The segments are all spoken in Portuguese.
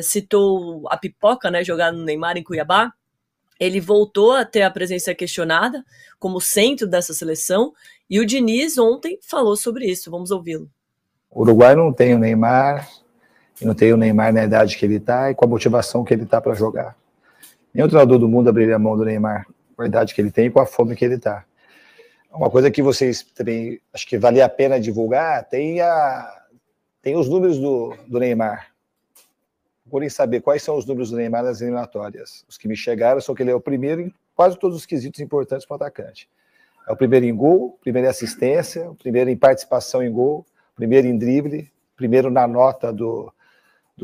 citou a pipoca, né, jogada no Neymar em Cuiabá. Ele voltou a ter a presença questionada como centro dessa seleção, e o Diniz ontem falou sobre isso. Vamos ouvi-lo. O Uruguai não tem o Neymar, e não tem o Neymar na idade que ele está e com a motivação que ele está para jogar. Nenhum treinador do mundo abriria a mão do Neymar, com a idade que ele tem e com a fome que ele está. Uma coisa que vocês também, acho que valia a pena divulgar, tem os números do Neymar. Procurem saber quais são os números do Neymar nas eliminatórias. Os que me chegaram são que ele é o primeiro em quase todos os quesitos importantes para o atacante. É o primeiro em gol, primeiro em assistência, o primeiro em participação em gol, primeiro em drible, primeiro na nota do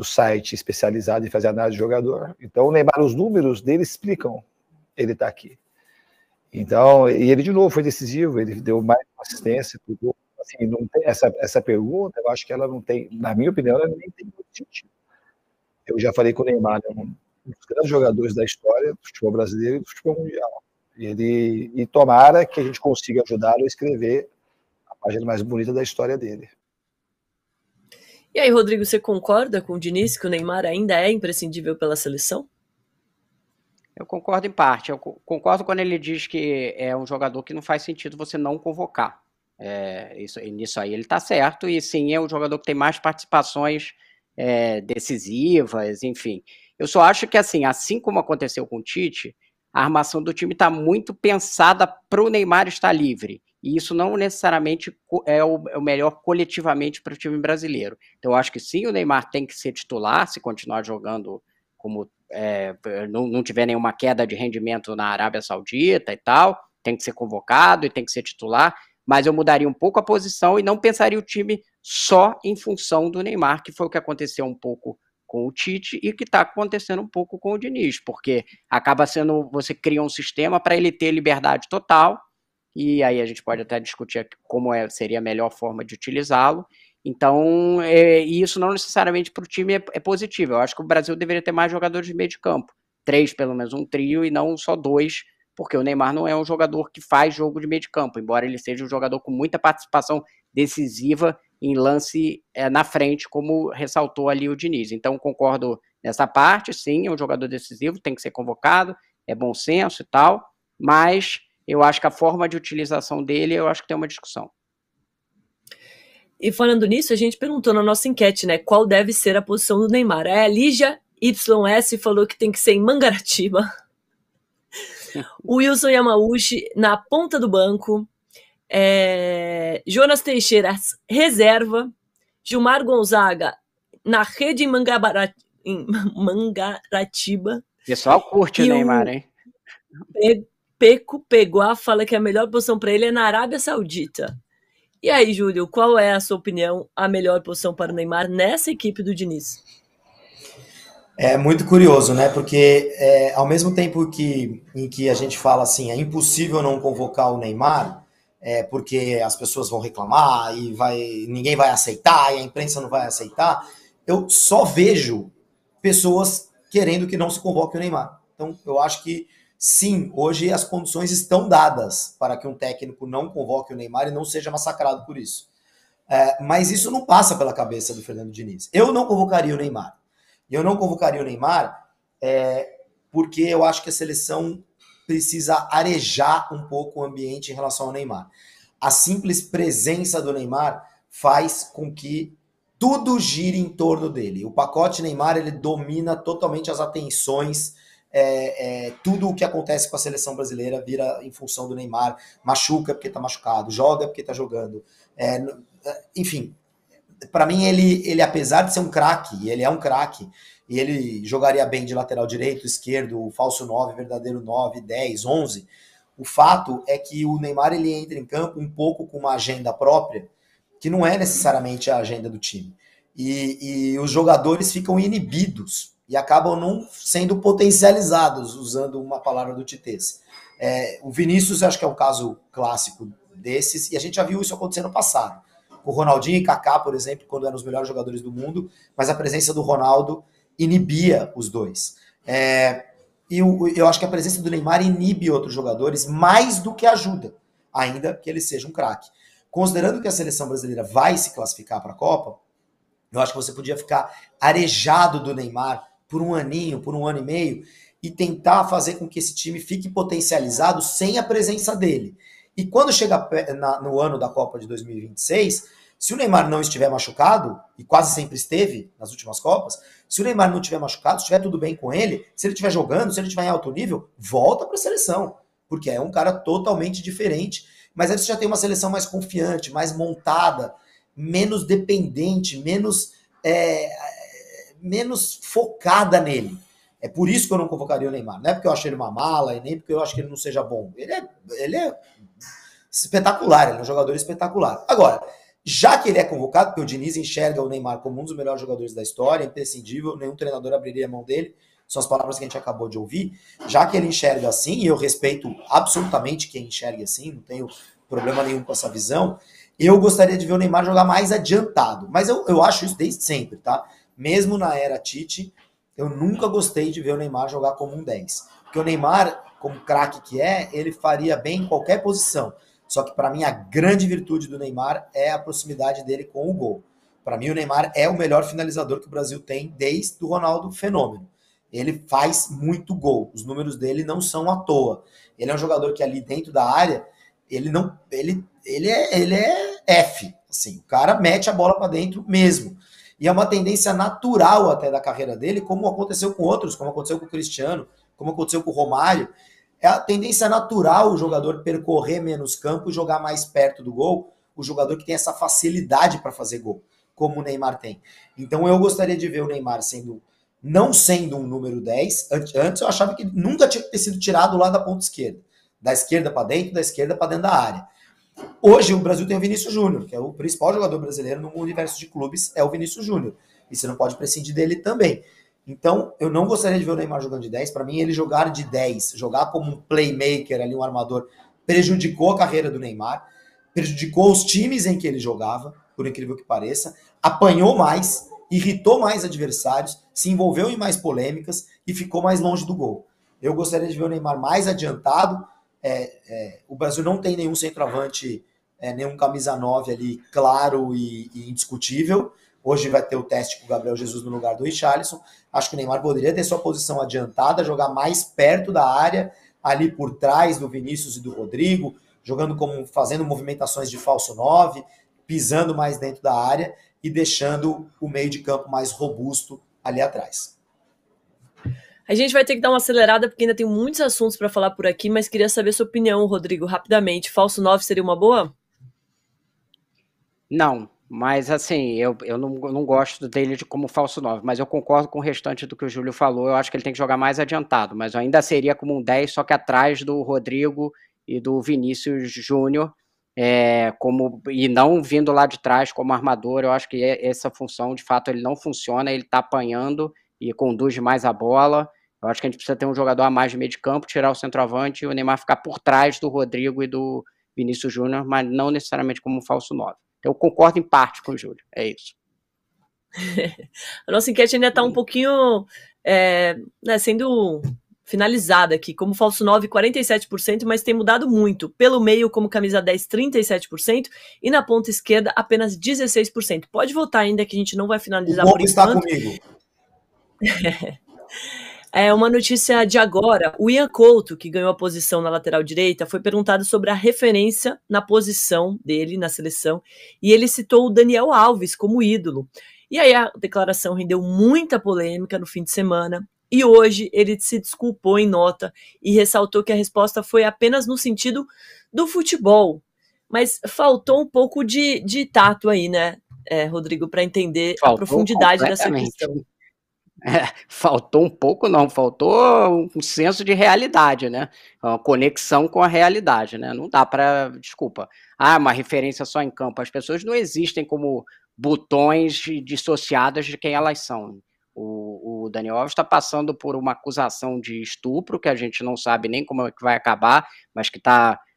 site especializado em fazer análise de jogador. Então, o Neymar, os números dele explicam ele está aqui. Então, e ele de novo foi decisivo, ele deu mais assistência, tudo. Assim, não tem essa pergunta, eu acho que ela não tem, na minha opinião, ela nem tem muito sentido. Eu já falei com o Neymar, é um dos grandes jogadores da história do futebol brasileiro e do futebol mundial. E tomara que a gente consiga ajudá-lo a escrever a página mais bonita da história dele. E aí, Rodrigo, você concorda com o Diniz que o Neymar ainda é imprescindível pela seleção? Eu concordo em parte. Eu concordo quando ele diz que é um jogador que não faz sentido você não convocar. Nisso aí ele está certo, e sim, é um jogador que tem mais participações decisivas, enfim. Eu só acho que, assim como aconteceu com o Tite, a armação do time está muito pensada para o Neymar estar livre, e isso não necessariamente é o melhor coletivamente para o time brasileiro. Então eu acho que sim, o Neymar tem que ser titular, se continuar jogando como não tiver nenhuma queda de rendimento na Arábia Saudita e tal, tem que ser convocado e tem que ser titular, mas eu mudaria um pouco a posição e não pensaria o time só em função do Neymar, que foi o que aconteceu um pouco com o Tite e que está acontecendo um pouco com o Diniz, porque acaba sendo, você cria um sistema para ele ter liberdade total, e aí a gente pode até discutir como seria a melhor forma de utilizá-lo. Então, isso não necessariamente para o time é positivo. Eu acho que o Brasil deveria ter mais jogadores de meio de campo, 3 pelo menos, um trio, e não só 2, porque o Neymar não é um jogador que faz jogo de meio de campo, embora ele seja um jogador com muita participação decisiva em lance na frente, como ressaltou ali o Diniz. Então, concordo nessa parte, sim, é um jogador decisivo, tem que ser convocado, é bom senso e tal, mas eu acho que a forma de utilização dele, eu acho que tem uma discussão. E falando nisso, a gente perguntou na nossa enquete, né, qual deve ser a posição do Neymar. A Lígia YS falou que tem que ser em Mangaratiba. O Wilson Yamauchi na ponta do banco. Jonas Teixeira, reserva. Gilmar Gonzaga na rede em Mangaratiba. O pessoal curte o Neymar, hein? Peco Peguá fala que a melhor posição para ele é na Arábia Saudita. E aí, Júlio, qual é a sua opinião, a melhor posição para o Neymar nessa equipe do Diniz? É muito curioso, né? Porque ao mesmo tempo em que a gente fala assim, é impossível não convocar o Neymar, porque as pessoas vão reclamar e ninguém vai aceitar e a imprensa não vai aceitar, eu só vejo pessoas querendo que não se convoque o Neymar. Então, eu acho que sim, hoje as condições estão dadas para que um técnico não convoque o Neymar e não seja massacrado por isso. Mas isso não passa pela cabeça do Fernando Diniz. Eu não convocaria o Neymar. E eu não convocaria o Neymar porque eu acho que a seleção precisa arejar um pouco o ambiente em relação ao Neymar. A simples presença do Neymar faz com que tudo gire em torno dele. O pacote Neymar, ele domina totalmente as atenções. Tudo o que acontece com a seleção brasileira vira em função do Neymar. Machuca porque tá machucado, joga porque tá jogando. Enfim, para mim ele apesar de ser um craque, e ele é um craque, e ele jogaria bem de lateral direito, esquerdo, falso 9, verdadeiro 9, 10, 11, o fato é que o Neymar ele entra em campo um pouco com uma agenda própria, que não é necessariamente a agenda do time. E os jogadores ficam inibidos e acabam não sendo potencializados, usando uma palavra do Titês. O Vinícius, acho que é um caso clássico desses, e a gente já viu isso acontecer no passado. O Ronaldinho e Kaká, por exemplo, quando eram os melhores jogadores do mundo, mas a presença do Ronaldo inibia os dois. E eu acho que a presença do Neymar inibe outros jogadores mais do que ajuda, ainda que ele seja um craque. Considerando que a seleção brasileira vai se classificar para a Copa, Eu acho que você podia ficar arejado do Neymar por um aninho, por um ano e meio, e tentar fazer com que esse time fique potencializado sem a presença dele. E quando chega no ano da Copa de 2026, se o Neymar não estiver machucado, e quase sempre esteve nas últimas Copas, se o Neymar não estiver machucado, se estiver tudo bem com ele, se ele estiver jogando, se ele estiver em alto nível, volta para a seleção, porque é um cara totalmente diferente. Mas aí você já tem uma seleção mais confiante, mais montada, menos dependente, menos focada nele. É por isso que eu não convocaria o Neymar. Não é porque eu acho ele uma mala e nem porque eu acho que ele não seja bom. Ele é espetacular, ele é um jogador espetacular. Agora, já que ele é convocado, porque o Diniz enxerga o Neymar como um dos melhores jogadores da história, imprescindível, nenhum treinador abriria a mão dele, são as palavras que a gente acabou de ouvir, já que ele enxerga assim, e eu respeito absolutamente quem enxerga assim, não tenho problema nenhum com essa visão, eu gostaria de ver o Neymar jogar mais adiantado. Mas eu acho isso desde sempre, tá? Mesmo na era Tite, eu nunca gostei de ver o Neymar jogar como um 10. Porque o Neymar, como craque que é, ele faria bem em qualquer posição. Só que para mim a grande virtude do Neymar é a proximidade dele com o gol. Para mim o Neymar é o melhor finalizador que o Brasil tem desde o Ronaldo Fenômeno. Ele faz muito gol. Os números dele não são à toa. Ele é um jogador que ali dentro da área, ele é F. Assim, o cara mete a bola para dentro mesmo. E é uma tendência natural até da carreira dele, como aconteceu com outros, como aconteceu com o Cristiano, como aconteceu com o Romário. É a tendência natural o jogador percorrer menos campo e jogar mais perto do gol, o jogador que tem essa facilidade para fazer gol, como o Neymar tem. Então eu gostaria de ver o Neymar não sendo um número 10. Antes eu achava que ele nunca tinha que ter sido tirado lá da ponta esquerda. Da esquerda para dentro, da esquerda para dentro da área. Hoje o Brasil tem o Vinícius Júnior, que é o principal jogador brasileiro no universo de clubes, é o Vinícius Júnior. E você não pode prescindir dele também. Então, eu não gostaria de ver o Neymar jogando de 10. Para mim, ele jogar de 10, jogar como um playmaker ali, um armador, prejudicou a carreira do Neymar, prejudicou os times em que ele jogava, por incrível que pareça, apanhou mais, irritou mais adversários, se envolveu em mais polêmicas e ficou mais longe do gol. Eu gostaria de ver o Neymar mais adiantado. O Brasil não tem nenhum centroavante, nenhum camisa 9 ali claro e indiscutível. Hoje vai ter o teste com o Gabriel Jesus no lugar do Richarlison. Acho que o Neymar poderia ter sua posição adiantada, jogar mais perto da área, ali por trás do Vinícius e do Rodrigo, fazendo movimentações de falso 9, pisando mais dentro da área e deixando o meio de campo mais robusto ali atrás. A gente vai ter que dar uma acelerada porque ainda tem muitos assuntos para falar por aqui, mas queria saber sua opinião, Rodrigo, rapidamente. Falso 9 seria uma boa? Não, mas assim, eu não gosto dele como falso 9, mas eu concordo com o restante do que o Júlio falou. Eu acho que ele tem que jogar mais adiantado, mas eu ainda seria como um 10, só que atrás do Rodrigo e do Vinícius Júnior, e não vindo lá de trás como armador. Eu acho que essa função, de fato, ele não funciona, ele está apanhando e conduz mais a bola. Eu acho que a gente precisa ter um jogador a mais de meio de campo, tirar o centroavante e o Neymar ficar por trás do Rodrigo e do Vinícius Júnior, mas não necessariamente como um falso 9. Eu concordo em parte com o Júlio, é isso. A nossa enquete ainda está um pouquinho sendo finalizada aqui. Como falso 9, 47%, mas tem mudado muito. Pelo meio, como camisa 10, 37%, e na ponta esquerda, apenas 16%. Pode votar ainda que a gente não vai finalizar por enquanto. Está comigo. É uma notícia de agora. O Ian Couto, que ganhou a posição na lateral direita, foi perguntado sobre a referência na posição dele na seleção, e ele citou o Daniel Alves como ídolo. E aí a declaração rendeu muita polêmica no fim de semana, e hoje ele se desculpou em nota e ressaltou que a resposta foi apenas no sentido do futebol. Mas faltou um pouco de tato aí, né, Rodrigo, para entender a profundidade dessa questão. Faltou um pouco, não, faltou um senso de realidade, né? Uma conexão com a realidade, né? Não dá para, desculpa, uma referência só em campo. As pessoas não existem como botões dissociadas de quem elas são. O Daniel Alves está passando por uma acusação de estupro, que a gente não sabe nem como é que vai acabar, mas que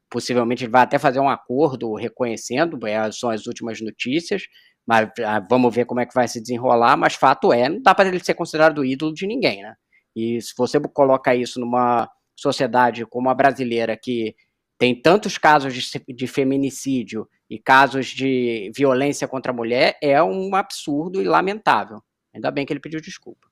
possivelmente ele vai até fazer um acordo reconhecendo, são as últimas notícias. Mas vamos ver como é que vai se desenrolar, mas fato não dá para ele ser considerado ídolo de ninguém, né? E se você coloca isso numa sociedade como a brasileira, que tem tantos casos de feminicídio e casos de violência contra a mulher é um absurdo e lamentável. Ainda bem que ele pediu desculpa.